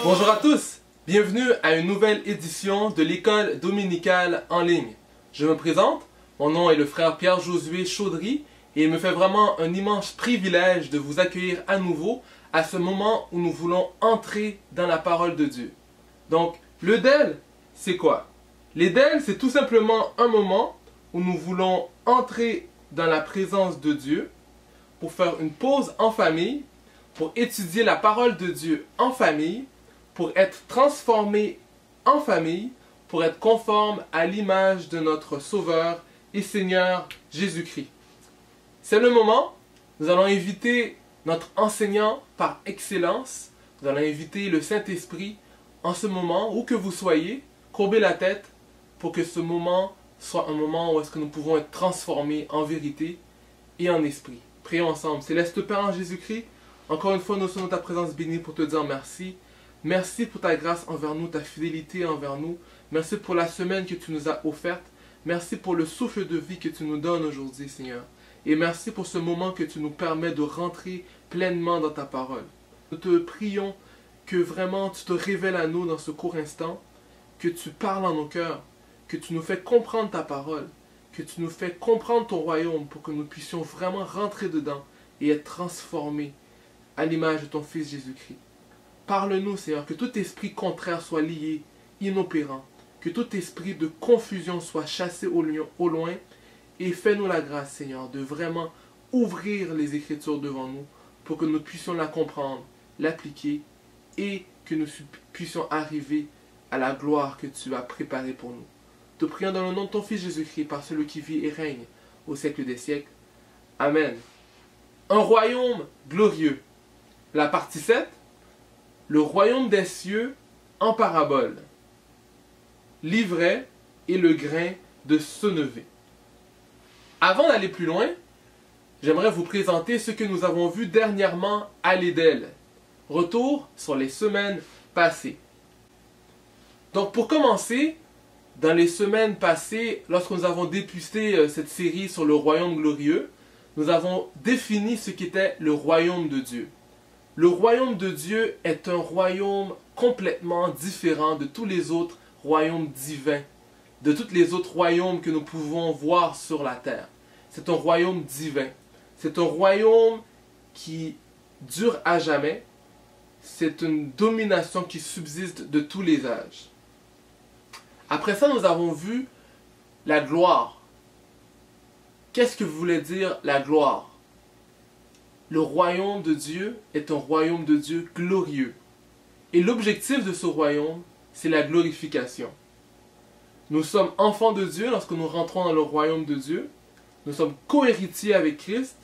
Bonjour à tous, bienvenue à une nouvelle édition de l'école dominicale en ligne. Je me présente, mon nom est le frère Pierre-Josué Chaudry et il me fait vraiment un immense privilège de vous accueillir à nouveau à ce moment où nous voulons entrer dans la parole de Dieu. Donc, le DEL, c'est quoi? Les DEL, c'est tout simplement un moment où nous voulons entrer dans la présence de Dieu pour faire une pause en famille, pour étudier la parole de Dieu en famille, pour être transformé en famille, pour être conforme à l'image de notre Sauveur et Seigneur Jésus-Christ. C'est le moment, nous allons inviter notre enseignant par excellence, nous allons inviter le Saint-Esprit en ce moment, où que vous soyez, courbez la tête pour que ce moment soit un moment où est-ce que nous pouvons être transformés en vérité et en esprit. Prions ensemble. Céleste Père en Jésus-Christ, encore une fois nous sommes dans ta présence bénie pour te dire merci. Merci pour ta grâce envers nous, ta fidélité envers nous. Merci pour la semaine que tu nous as offerte. Merci pour le souffle de vie que tu nous donnes aujourd'hui, Seigneur. Et merci pour ce moment que tu nous permets de rentrer pleinement dans ta parole. Nous te prions que vraiment tu te révèles à nous dans ce court instant, que tu parles en nos cœurs, que tu nous fais comprendre ta parole, que tu nous fais comprendre ton royaume pour que nous puissions vraiment rentrer dedans et être transformés à l'image de ton Fils Jésus-Christ. Parle-nous, Seigneur, que tout esprit contraire soit lié, inopérant, que tout esprit de confusion soit chassé au loin, et fais-nous la grâce, Seigneur, de vraiment ouvrir les Écritures devant nous pour que nous puissions la comprendre, l'appliquer et que nous puissions arriver à la gloire que tu as préparée pour nous. Te prions dans le nom de ton Fils Jésus-Christ, par celui qui vit et règne au siècle des siècles. Amen. Un royaume glorieux. La partie 7. Le royaume des cieux en parabole. L'ivraie et le grain de sénévé. Avant d'aller plus loin, j'aimerais vous présenter ce que nous avons vu dernièrement à l'Édel. Retour sur les semaines passées. Donc pour commencer, dans les semaines passées, lorsque nous avons dépusté cette série sur le royaume glorieux, nous avons défini ce qu'était le royaume de Dieu. Le royaume de Dieu est un royaume complètement différent de tous les autres royaumes divins, de tous les autres royaumes que nous pouvons voir sur la terre. C'est un royaume divin. C'est un royaume qui dure à jamais. C'est une domination qui subsiste de tous les âges. Après ça, nous avons vu la gloire. Qu'est-ce que voulait dire la gloire? Le royaume de Dieu est un royaume de Dieu glorieux. Et l'objectif de ce royaume, c'est la glorification. Nous sommes enfants de Dieu lorsque nous rentrons dans le royaume de Dieu. Nous sommes co-héritiers avec Christ.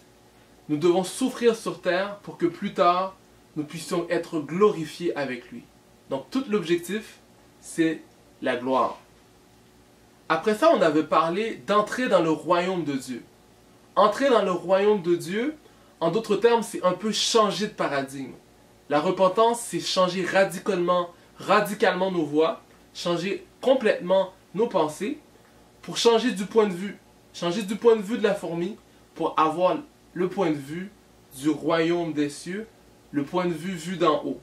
Nous devons souffrir sur terre pour que plus tard, nous puissions être glorifiés avec lui. Donc tout l'objectif, c'est la gloire. Après ça, on avait parlé d'entrer dans le royaume de Dieu. Entrer dans le royaume de Dieu, en d'autres termes, c'est un peu changer de paradigme. La repentance, c'est changer radicalement nos voies, changer complètement nos pensées, pour changer du point de vue. Changer du point de vue de la fourmi, pour avoir le point de vue du royaume des cieux, le point de vue vu d'en haut.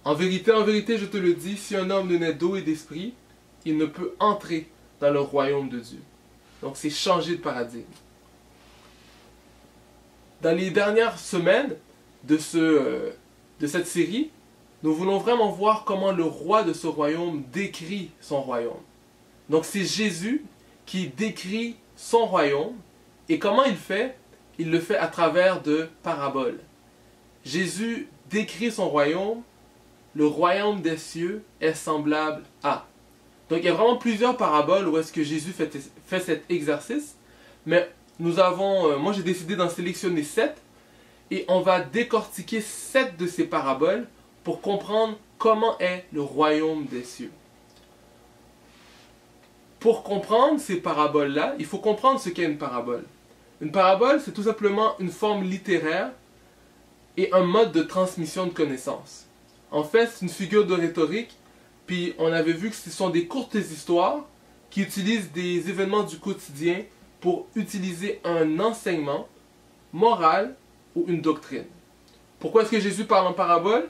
En vérité, je te le dis, si un homme ne naît d'eau et d'esprit, il ne peut entrer dans le royaume de Dieu. Donc c'est changer de paradigme. Dans les dernières semaines de cette série, nous voulons vraiment voir comment le roi de ce royaume décrit son royaume. Donc c'est Jésus qui décrit son royaume. Et comment il fait? Il le fait à travers de paraboles. Jésus décrit son royaume. Le royaume des cieux est semblable à. Donc il y a vraiment plusieurs paraboles où est-ce que Jésus fait cet exercice. Mais moi j'ai décidé d'en sélectionner 7. Et on va décortiquer 7 de ces paraboles pour comprendre comment est le royaume des cieux. Pour comprendre ces paraboles-là, il faut comprendre ce qu'est une parabole. Une parabole, c'est tout simplement une forme littéraire et un mode de transmission de connaissances. En fait, c'est une figure de rhétorique, puis on avait vu que ce sont des courtes histoires qui utilisent des événements du quotidien pour utiliser un enseignement moral ou une doctrine. Pourquoi est-ce que Jésus parle en parabole?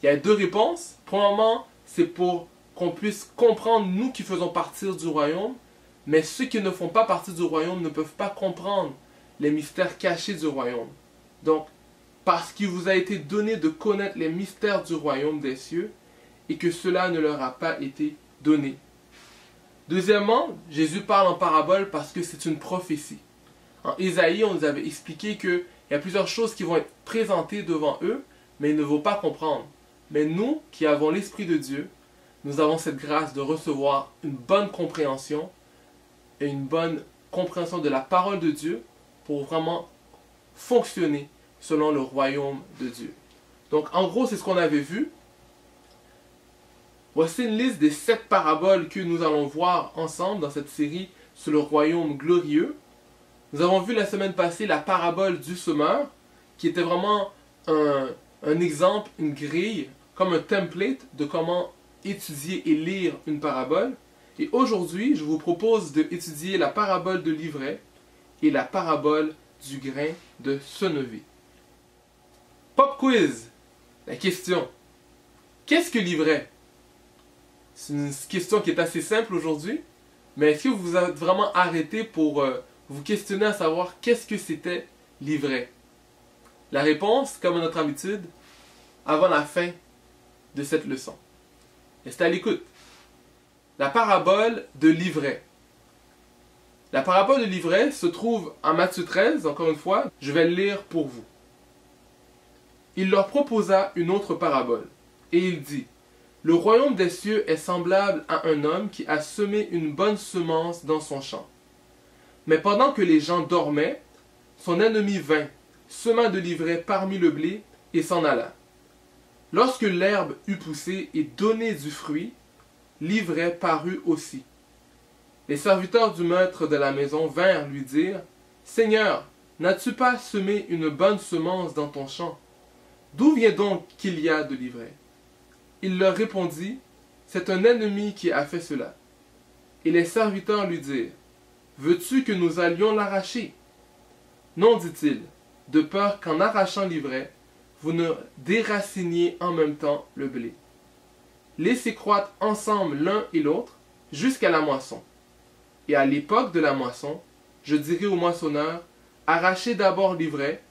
Il y a deux réponses. Premièrement, c'est pour qu'on puisse comprendre, nous qui faisons partie du royaume, mais ceux qui ne font pas partie du royaume ne peuvent pas comprendre les mystères cachés du royaume. Donc, parce qu'il vous a été donné de connaître les mystères du royaume des cieux et que cela ne leur a pas été donné. Deuxièmement, Jésus parle en parabole parce que c'est une prophétie. En Ésaïe, on nous avait expliqué qu'il y a plusieurs choses qui vont être présentées devant eux, mais ils ne vont pas comprendre. Mais nous, qui avons l'Esprit de Dieu, nous avons cette grâce de recevoir une bonne compréhension et une bonne compréhension de la parole de Dieu pour vraiment fonctionner selon le royaume de Dieu. Donc, en gros, c'est ce qu'on avait vu. Voici une liste des 7 paraboles que nous allons voir ensemble dans cette série sur le royaume glorieux. Nous avons vu la semaine passée la parabole du semeur, qui était vraiment un exemple, une grille, comme un template de comment étudier et lire une parabole. Et aujourd'hui, je vous propose d'étudier la parabole de l'ivraie et la parabole du grain de senevé. Pop quiz. La question. Qu'est-ce que l'ivraie? C'est une question qui est assez simple aujourd'hui, mais est-ce que vous vous êtes vraiment arrêté pour vous questionner à savoir qu'est-ce que c'était l'ivraie? La réponse, comme à notre habitude, avant la fin de cette leçon. Restez à l'écoute. La parabole de l'ivraie. La parabole de l'ivraie se trouve en Matthieu 13, encore une fois, je vais le lire pour vous. Il leur proposa une autre parabole, et il dit: Le royaume des cieux est semblable à un homme qui a semé une bonne semence dans son champ. Mais pendant que les gens dormaient, son ennemi vint, sema de l'ivraie parmi le blé, et s'en alla. Lorsque l'herbe eut poussé et donné du fruit, l'ivraie parut aussi. Les serviteurs du maître de la maison vinrent lui dire: Seigneur, n'as-tu pas semé une bonne semence dans ton champ? D'où vient donc qu'il y a de l'ivraie? Il leur répondit: C'est un ennemi qui a fait cela. Et les serviteurs lui dirent: Veux-tu que nous allions l'arracher? Non, dit-il, de peur qu'en arrachant l'ivraie, vous ne déraciniez en même temps le blé. Laissez croître ensemble l'un et l'autre jusqu'à la moisson. Et à l'époque de la moisson, je dirai au moissonneur: Arrachez d'abord l'ivraie,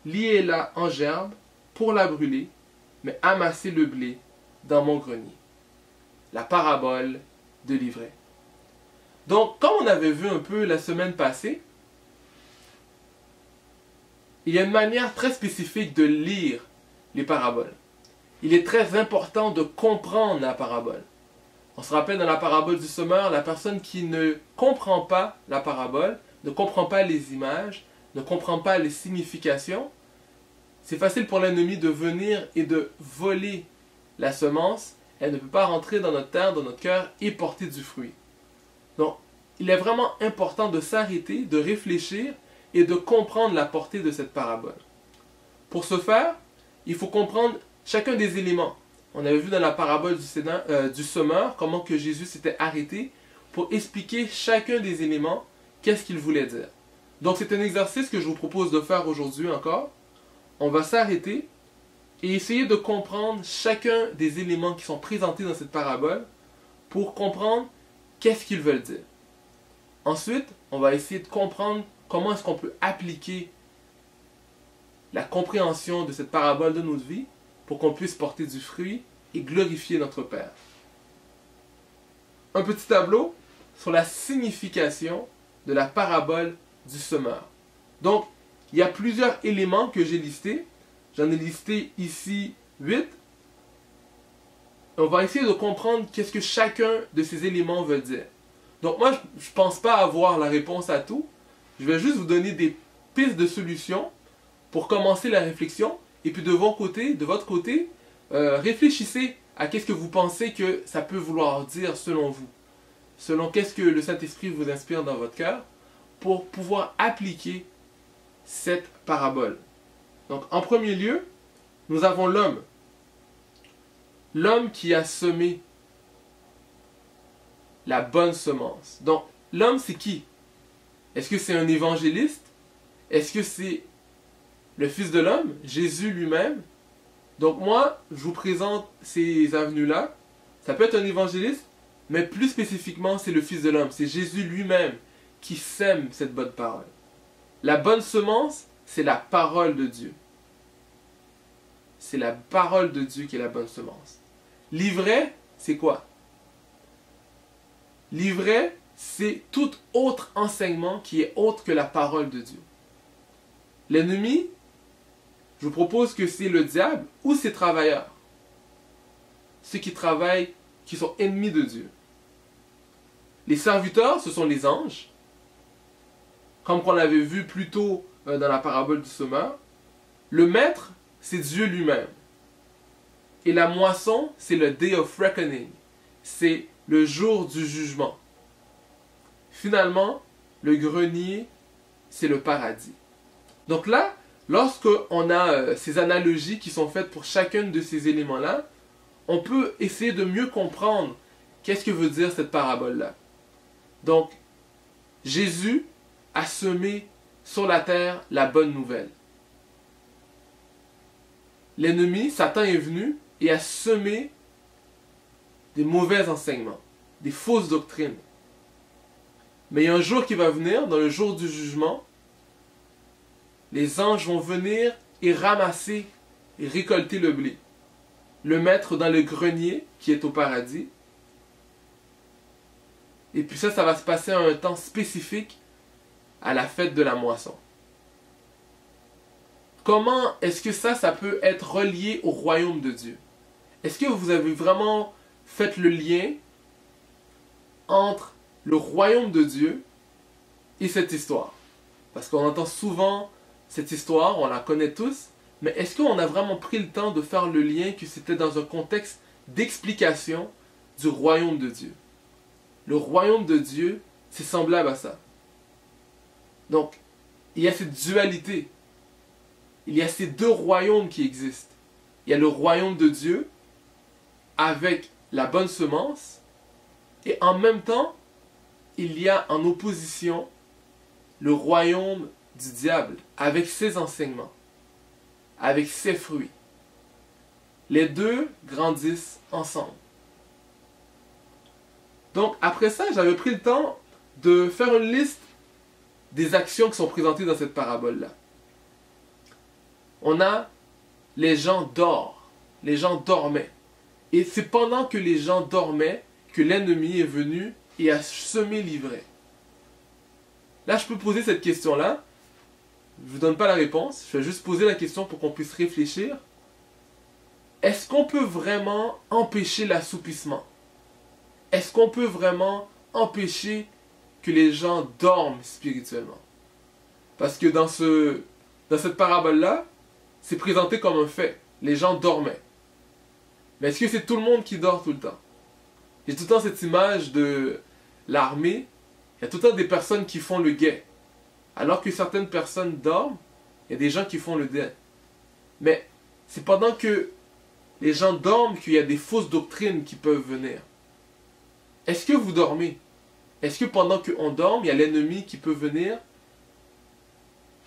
liez-la en gerbe pour la brûler, mais amassez le blé dans mon grenier. La parabole de l'ivraie. Donc, comme on avait vu un peu la semaine passée, il y a une manière très spécifique de lire les paraboles. Il est très important de comprendre la parabole. On se rappelle dans la parabole du semeur, la personne qui ne comprend pas la parabole, ne comprend pas les images, ne comprend pas les significations, c'est facile pour l'ennemi de venir et de voler la semence. Elle ne peut pas rentrer dans notre terre, dans notre cœur et porter du fruit. Donc, il est vraiment important de s'arrêter, de réfléchir et de comprendre la portée de cette parabole. Pour ce faire, il faut comprendre chacun des éléments. On avait vu dans la parabole du semeur comment que Jésus s'était arrêté pour expliquer chacun des éléments, qu'est-ce qu'il voulait dire. Donc c'est un exercice que je vous propose de faire aujourd'hui encore. On va s'arrêter et essayer de comprendre chacun des éléments qui sont présentés dans cette parabole pour comprendre qu'est-ce qu'ils veulent dire. Ensuite, on va essayer de comprendre comment est-ce qu'on peut appliquer la compréhension de cette parabole de notre vie pour qu'on puisse porter du fruit et glorifier notre Père. Un petit tableau sur la signification de la parabole du semeur. Donc, il y a plusieurs éléments que j'ai listés. J'en ai listé ici 8. On va essayer de comprendre qu'est-ce que chacun de ces éléments veut dire. Donc moi, je ne pense pas avoir la réponse à tout. Je vais juste vous donner des pistes de solutions pour commencer la réflexion. Et puis de votre côté, réfléchissez à qu'est-ce que vous pensez que ça peut vouloir dire selon vous. Selon qu'est-ce que le Saint-Esprit vous inspire dans votre cœur pour pouvoir appliquer cette parabole. Donc en premier lieu, nous avons l'homme. L'homme qui a semé la bonne semence. Donc l'homme, c'est qui? Est-ce que c'est un évangéliste? Est-ce que c'est le Fils de l'homme, Jésus lui-même? Donc moi, je vous présente ces avenues-là. Ça peut être un évangéliste, mais plus spécifiquement, c'est le Fils de l'homme. C'est Jésus lui-même qui sème cette bonne parole. La bonne semence, c'est la parole de Dieu. C'est la parole de Dieu qui est la bonne semence. L'ivraie, c'est quoi? L'ivraie, c'est tout autre enseignement qui est autre que la parole de Dieu. L'ennemi, je vous propose que c'est le diable ou ses travailleurs. Ceux qui travaillent, qui sont ennemis de Dieu. Les serviteurs, ce sont les anges. Comme on l'avait vu plus tôt dans la parabole du semeur. Le maître, c'est Dieu lui-même. Et la moisson, c'est le Day of Reckoning. C'est le jour du jugement. Finalement, le grenier, c'est le paradis. Donc là, lorsqu'on a ces analogies qui sont faites pour chacun de ces éléments-là, on peut essayer de mieux comprendre qu'est-ce que veut dire cette parabole-là. Donc, Jésus a semé sur la terre la bonne nouvelle. L'ennemi, Satan, est venu et a semé des mauvais enseignements, des fausses doctrines. Mais il y a un jour qui va venir, dans le jour du jugement, les anges vont venir et ramasser et récolter le blé, le mettre dans le grenier qui est au paradis. Et puis ça va se passer à un temps spécifique à la fête de la moisson. Comment est-ce que ça peut être relié au royaume de Dieu? Est-ce que vous avez vraiment fait le lien entre le royaume de Dieu et cette histoire? Parce qu'on entend souvent cette histoire, on la connaît tous, mais est-ce qu'on a vraiment pris le temps de faire le lien que c'était dans un contexte d'explication du royaume de Dieu? Le royaume de Dieu, c'est semblable à ça. Donc, il y a cette dualité. Il y a ces deux royaumes qui existent. Il y a le royaume de Dieu avec la bonne semence et en même temps, il y a en opposition le royaume du diable avec ses enseignements, avec ses fruits. Les deux grandissent ensemble. Donc après ça, j'avais pris le temps de faire une liste des actions qui sont présentées dans cette parabole-là. On a les gens dorment, les gens dormaient. Et c'est pendant que les gens dormaient que l'ennemi est venu et a semé l'ivraie. Là, je peux poser cette question-là. Je ne vous donne pas la réponse. Je vais juste poser la question pour qu'on puisse réfléchir. Est-ce qu'on peut vraiment empêcher l'assoupissement? Est-ce qu'on peut vraiment empêcher que les gens dorment spirituellement? Parce que dans cette parabole-là, c'est présenté comme un fait. Les gens dormaient. Mais est-ce que c'est tout le monde qui dort tout le temps? J'ai tout le temps cette image de l'armée. Il y a tout le temps des personnes qui font le guet. Alors que certaines personnes dorment, il y a des gens qui font le guet. Mais c'est pendant que les gens dorment qu'il y a des fausses doctrines qui peuvent venir. Est-ce que vous dormez? Est-ce que pendant qu'on dort, il y a l'ennemi qui peut venir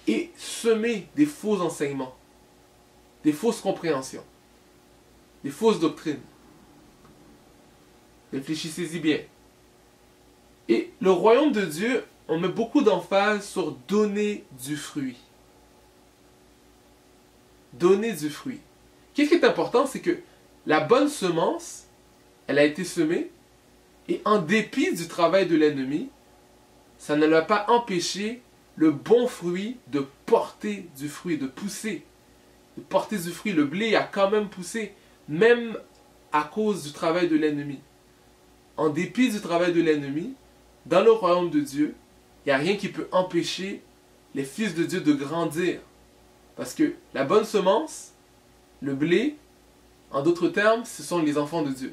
et semer des faux enseignements, des fausses compréhensions, des fausses doctrines? Réfléchissez-y bien. Et le royaume de Dieu, on met beaucoup d'emphase sur donner du fruit. Donner du fruit. Qu'est-ce qui est important, c'est que la bonne semence, elle a été semée, et en dépit du travail de l'ennemi, ça ne l'a pas empêché le bon fruit de porter du fruit, de pousser, de porter du fruit. Le blé a quand même poussé, même à cause du travail de l'ennemi. En dépit du travail de l'ennemi, dans le royaume de Dieu, il n'y a rien qui peut empêcher les fils de Dieu de grandir. Parce que la bonne semence, le blé, en d'autres termes, ce sont les enfants de Dieu.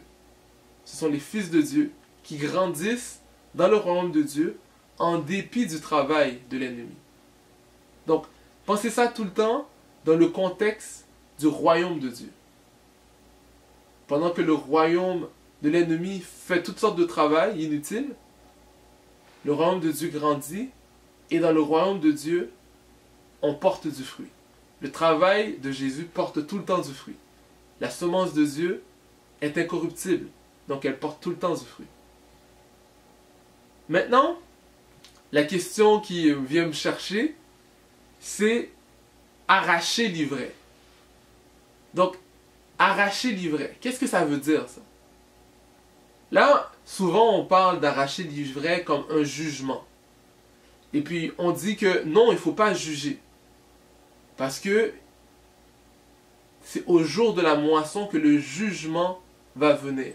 Ce sont les fils de Dieu qui grandissent dans le royaume de Dieu en dépit du travail de l'ennemi. Donc, pensez ça tout le temps dans le contexte du royaume de Dieu. Pendant que le royaume de l'ennemi fait toutes sortes de travail inutile, le royaume de Dieu grandit et dans le royaume de Dieu, on porte du fruit. Le travail de Jésus porte tout le temps du fruit. La semence de Dieu est incorruptible, donc elle porte tout le temps du fruit. Maintenant, la question qui vient me chercher, c'est arracher l'ivraie. Donc, arracher l'ivraie, qu'est-ce que ça veut dire ça? Là, souvent on parle d'arracher l'ivraie comme un jugement. Et puis on dit que non, il ne faut pas juger. Parce que c'est au jour de la moisson que le jugement va venir.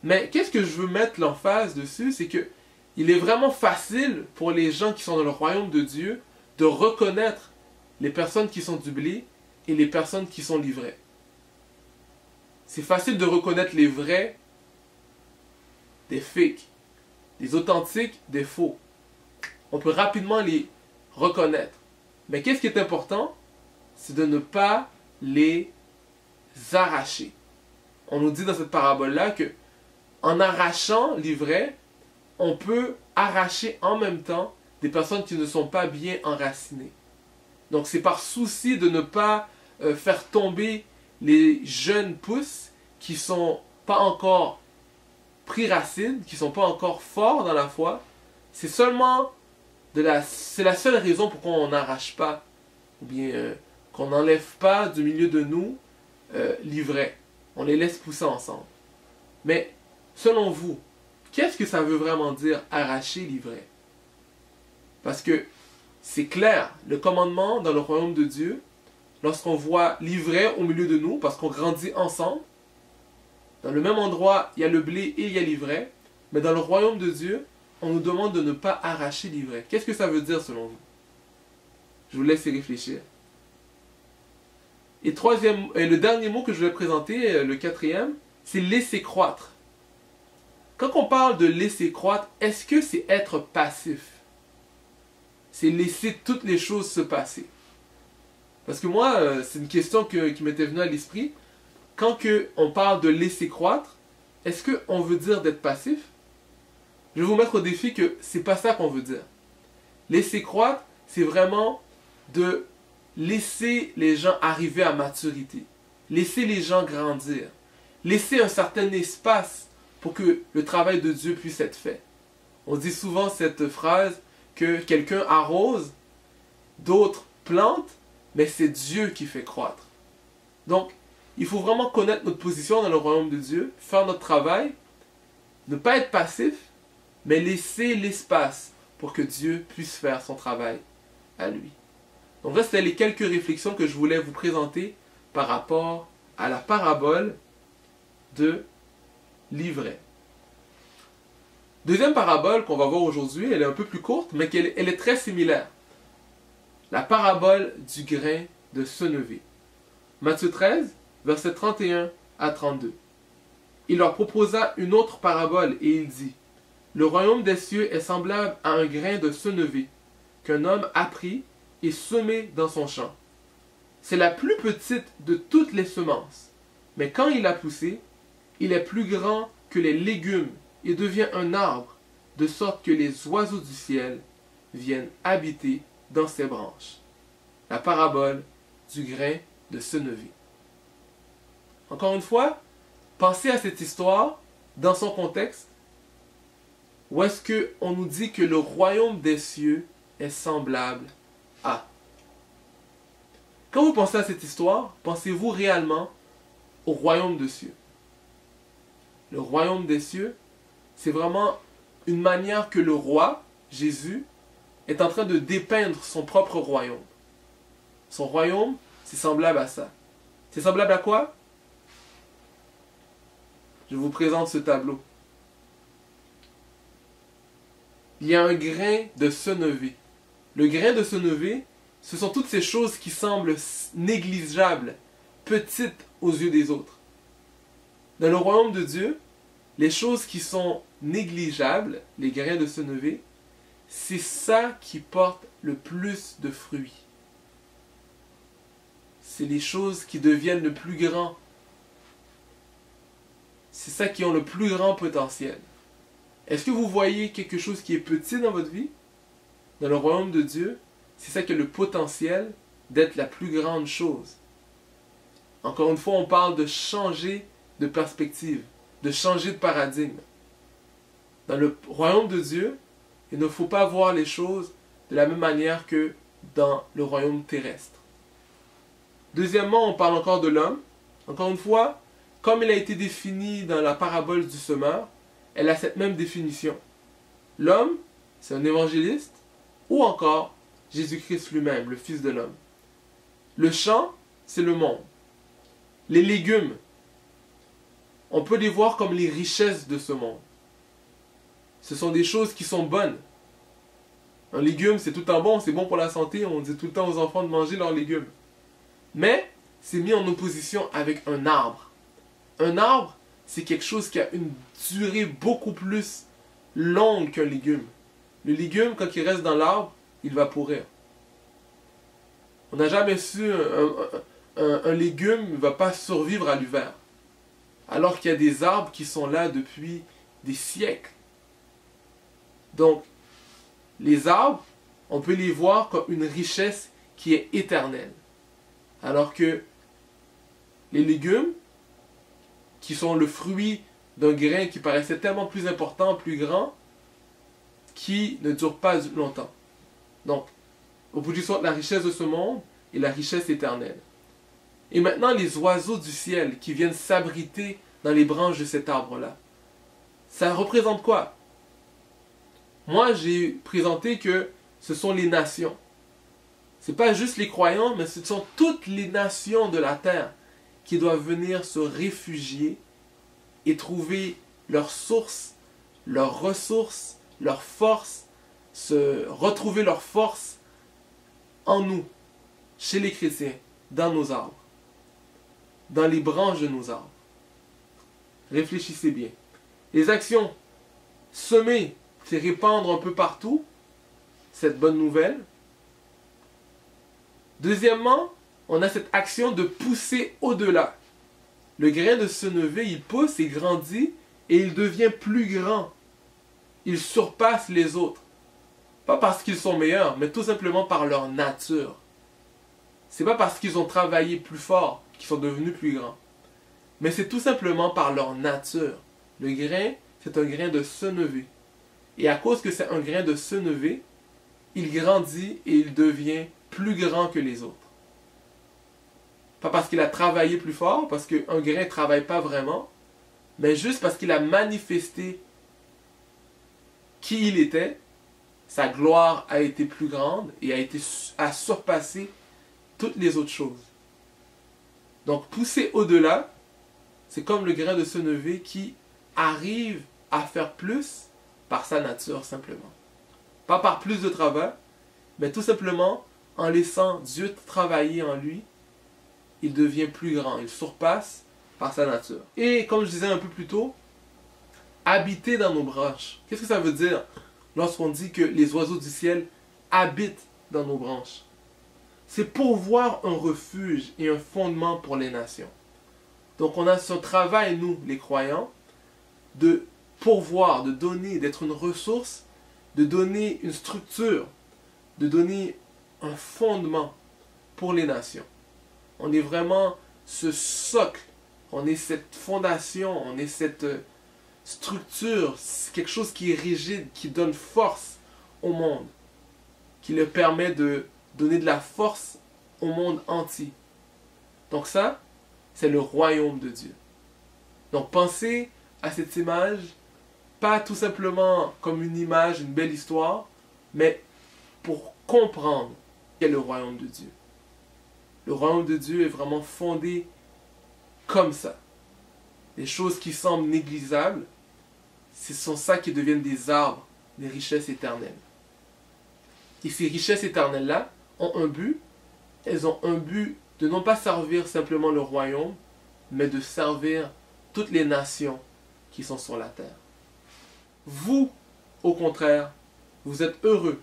Mais qu'est-ce que je veux mettre l'emphase dessus, c'est que il est vraiment facile pour les gens qui sont dans le royaume de Dieu de reconnaître les personnes qui sont du blé et les personnes qui sont l'ivraie. C'est facile de reconnaître les vrais des fakes, les authentiques des faux. On peut rapidement les reconnaître. Mais qu'est-ce qui est important? C'est de ne pas les arracher. On nous dit dans cette parabole-là que en arrachant l'ivraie, on peut arracher en même temps des personnes qui ne sont pas bien enracinées. Donc c'est par souci de ne pas faire tomber les jeunes pousses qui ne sont pas encore pris racine, qui ne sont pas encore forts dans la foi. C'est la seule raison pourquoi on n'arrache pas, ou bien qu'on n'enlève pas du milieu de nous l'ivraie. On les laisse pousser ensemble. Mais selon vous, qu'est-ce que ça veut vraiment dire arracher l'ivraie? Parce que c'est clair, le commandement dans le royaume de Dieu, lorsqu'on voit l'ivraie au milieu de nous, parce qu'on grandit ensemble, dans le même endroit, il y a le blé et il y a l'ivraie, mais dans le royaume de Dieu, on nous demande de ne pas arracher l'ivraie. Qu'est-ce que ça veut dire selon vous? Je vous laisse y réfléchir. Et le dernier mot que je vais présenter, le quatrième, c'est laisser croître. Quand on parle de laisser croître, est-ce que c'est être passif? C'est laisser toutes les choses se passer. Parce que moi, c'est une question qui m'était venue à l'esprit. Quand on parle de laisser croître, est-ce qu'on veut dire d'être passif? Je vais vous mettre au défi que c'est pas ça qu'on veut dire. Laisser croître, c'est vraiment de laisser les gens arriver à maturité. Laisser les gens grandir. Laisser un certain espace pour que le travail de Dieu puisse être fait. On dit souvent cette phrase que quelqu'un arrose, d'autres plantent, mais c'est Dieu qui fait croître. Donc, il faut vraiment connaître notre position dans le royaume de Dieu, faire notre travail, ne pas être passif, mais laisser l'espace pour que Dieu puisse faire son travail à lui. Donc là, c'était les quelques réflexions que je voulais vous présenter par rapport à la parabole de l'ivraie. Deuxième parabole qu'on va voir aujourd'hui, elle est un peu plus courte, mais elle est très similaire. La parabole du grain de senevé. Matthieu 13, versets 31 à 32. Il leur proposa une autre parabole et il dit: Le royaume des cieux est semblable à un grain de senevé qu'un homme a pris et semé dans son champ. C'est la plus petite de toutes les semences, mais quand il a poussé, il est plus grand que les légumes et devient un arbre, de sorte que les oiseaux du ciel viennent habiter dans ses branches. La parabole du grain de senevé. Encore une fois, pensez à cette histoire dans son contexte, où est-ce qu'on nous dit que le royaume des cieux est semblable à. Quand vous pensez à cette histoire, pensez-vous réellement au royaume des cieux? Le royaume des cieux, c'est vraiment une manière que le roi, Jésus, est en train de dépeindre son propre royaume. Son royaume, c'est semblable à ça. C'est semblable à quoi? Je vous présente ce tableau. Il y a un grain de senevé. Le grain de senevé, ce sont toutes ces choses qui semblent négligeables, petites aux yeux des autres. Dans le royaume de Dieu, les choses qui sont négligeables, les grains de senevé, c'est ça qui porte le plus de fruits. C'est les choses qui deviennent le plus grand. C'est ça qui ont le plus grand potentiel. Est-ce que vous voyez quelque chose qui est petit dans votre vie? Dans le royaume de Dieu, c'est ça qui a le potentiel d'être la plus grande chose. Encore une fois, on parle de changer de perspective, de changer de paradigme. Dans le royaume de Dieu, il ne faut pas voir les choses de la même manière que dans le royaume terrestre. Deuxièmement, on parle encore de l'homme. Encore une fois, comme il a été défini dans la parabole du semeur, elle a cette même définition. L'homme, c'est un évangéliste, ou encore Jésus-Christ lui-même, le Fils de l'homme. Le champ, c'est le monde. Les légumes, on peut les voir comme les richesses de ce monde. Ce sont des choses qui sont bonnes. Un légume, c'est tout le temps bon, c'est bon pour la santé, on dit tout le temps aux enfants de manger leurs légumes. Mais, c'est mis en opposition avec un arbre. Un arbre, c'est quelque chose qui a une durée beaucoup plus longue qu'un légume. Le légume, quand il reste dans l'arbre, il va pourrir. On n'a jamais su un légume ne va pas survivre à l'hiver. Alors qu'il y a des arbres qui sont là depuis des siècles. Donc, les arbres, on peut les voir comme une richesse qui est éternelle. Alors que les légumes, qui sont le fruit d'un grain qui paraissait tellement plus important, plus grand, qui ne dure pas longtemps. Donc, au bout du compte, la richesse de ce monde est la richesse éternelle. Et maintenant, les oiseaux du ciel qui viennent s'abriter dans les branches de cet arbre-là, ça représente quoi? Moi, j'ai présenté que ce sont les nations. Ce n'est pas juste les croyants, mais ce sont toutes les nations de la terre qui doivent venir se réfugier et trouver leur source, leurs ressources, leur force, retrouver leur force en nous, chez les chrétiens, dans nos arbres, dans les branches de nos arbres. Réfléchissez bien. Les actions, semer, c'est répandre un peu partout cette bonne nouvelle. Deuxièmement, on a cette action de pousser au-delà. Le grain de senevé, il pousse, il grandit et il devient plus grand. Il surpasse les autres. Pas parce qu'ils sont meilleurs, mais tout simplement par leur nature. C'est pas parce qu'ils ont travaillé plus fort qu'ils sont devenus plus grands. Mais c'est tout simplement par leur nature. Le grain, c'est un grain de senevé. Et à cause que c'est un grain de senevé, il grandit et il devient plus grand que les autres. Pas parce qu'il a travaillé plus fort, parce qu'un grain ne travaille pas vraiment, mais juste parce qu'il a manifesté qui il était, sa gloire a été plus grande et a surpassé toutes les autres choses. Donc pousser au-delà, c'est comme le grain de senevé qui arrive à faire plus par sa nature simplement. Pas par plus de travail, mais tout simplement en laissant Dieu travailler en lui, il devient plus grand, il surpasse par sa nature. Et comme je disais un peu plus tôt, habiter dans nos branches. Qu'est-ce que ça veut dire lorsqu'on dit que les oiseaux du ciel habitent dans nos branches? C'est pourvoir un refuge et un fondement pour les nations. Donc on a ce travail, nous, les croyants, de pourvoir, de donner, d'être une ressource, de donner une structure, de donner un fondement pour les nations. On est vraiment ce socle, on est cette fondation, on est cette structure, quelque chose qui est rigide, qui donne force au monde, qui le permet de donner de la force au monde entier. Donc ça, c'est le royaume de Dieu. Donc pensez à cette image, pas tout simplement comme une image, une belle histoire, mais pour comprendre qu'est le royaume de Dieu. Le royaume de Dieu est vraiment fondé comme ça. Les choses qui semblent négligeables, ce sont ça qui deviennent des arbres, des richesses éternelles. Et ces richesses éternelles-là ont un but. Elles ont un but de non pas servir simplement le royaume, mais de servir toutes les nations qui sont sur la terre. Vous, au contraire, vous êtes heureux.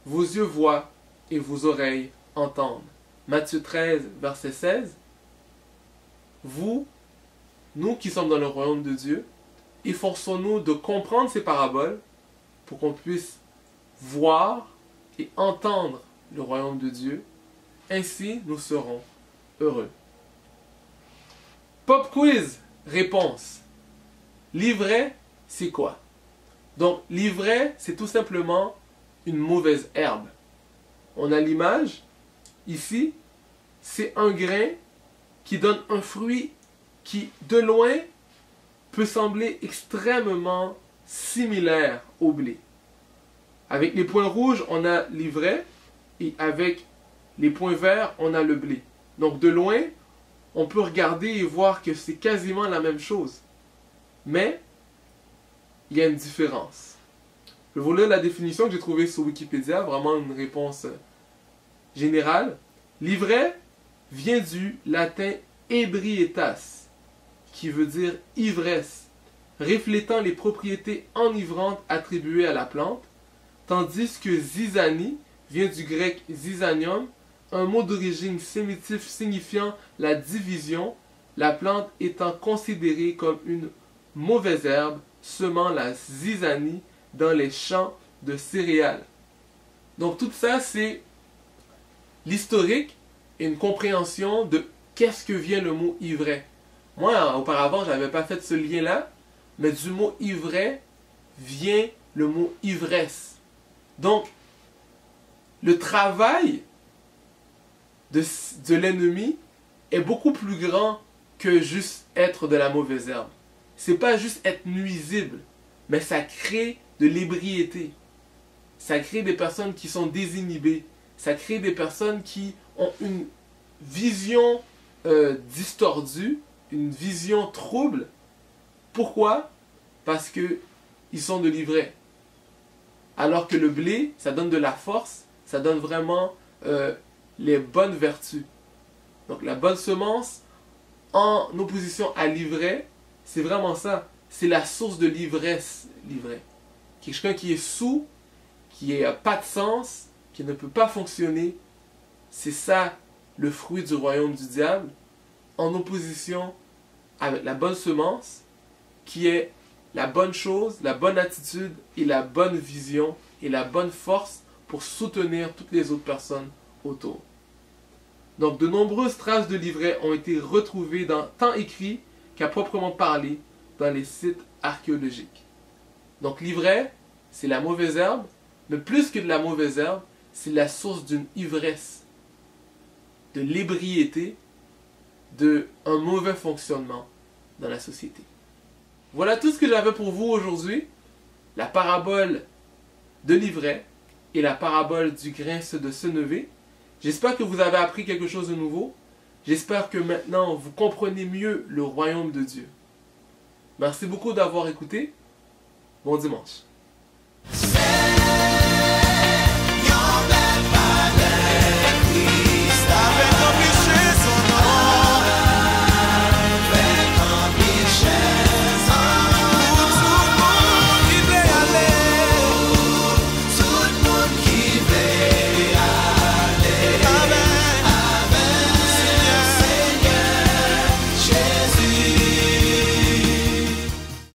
Vos yeux voient et vos oreilles entendent. Matthieu 13, verset 16. Vous, nous qui sommes dans le royaume de Dieu, efforçons-nous de comprendre ces paraboles pour qu'on puisse voir et entendre le royaume de Dieu. Ainsi, nous serons heureux. Pop quiz, réponse. L'ivraie, c'est quoi? Donc, l'ivraie, c'est tout simplement une mauvaise herbe. On a l'image, ici, c'est un grain qui donne un fruit qui, de loin, peut sembler extrêmement similaire au blé. Avec les points rouges, on a l'ivraie, et avec les points verts, on a le blé. Donc, de loin, on peut regarder et voir que c'est quasiment la même chose. Mais, il y a une différence. Je vais vous lire la définition que j'ai trouvée sur Wikipédia, vraiment une réponse générale. L'ivraie vient du latin ebrietas, qui veut dire ivresse, reflétant les propriétés enivrantes attribuées à la plante, tandis que zizanie vient du grec zizanium, un mot d'origine sémitique signifiant la division, la plante étant considérée comme une mauvaise herbe, semant la zizanie dans les champs de céréales. Donc tout ça, c'est l'historique et une compréhension de qu'est-ce que vient le mot ivraie. Moi, auparavant, je n'avais pas fait ce lien-là, mais du mot ivraie vient le mot ivresse. Donc, le travail de l'ennemi est beaucoup plus grand que juste être de la mauvaise herbe. C'est pas juste être nuisible, mais ça crée de l'ébriété. Ça crée des personnes qui sont désinhibées. Ça crée des personnes qui ont une vision distordue, une vision trouble. Pourquoi? Parce qu'ils sont de l'ivraie. Alors que le blé, ça donne de la force, ça donne vraiment les bonnes vertus. Donc la bonne semence, en opposition à l'ivraie, c'est vraiment ça. C'est la source de l'ivresse, l'ivraie. Quelqu'un qui est sous, qui n'a pas de sens, qui ne peut pas fonctionner, c'est ça le fruit du royaume du diable, en opposition avec la bonne semence, qui est la bonne chose, la bonne attitude et la bonne vision et la bonne force pour soutenir toutes les autres personnes autour. Donc de nombreuses traces de l'ivraie ont été retrouvées tant écrits qu'à proprement parler dans les sites archéologiques. Donc l'ivraie, c'est la mauvaise herbe, mais plus que de la mauvaise herbe, c'est la source d'une ivresse, de l'ébriété, d'un mauvais fonctionnement dans la société. Voilà tout ce que j'avais pour vous aujourd'hui. La parabole de l'ivraie et la parabole du grain de senevé. J'espère que vous avez appris quelque chose de nouveau. J'espère que maintenant vous comprenez mieux le royaume de Dieu. Merci beaucoup d'avoir écouté. Bon dimanche.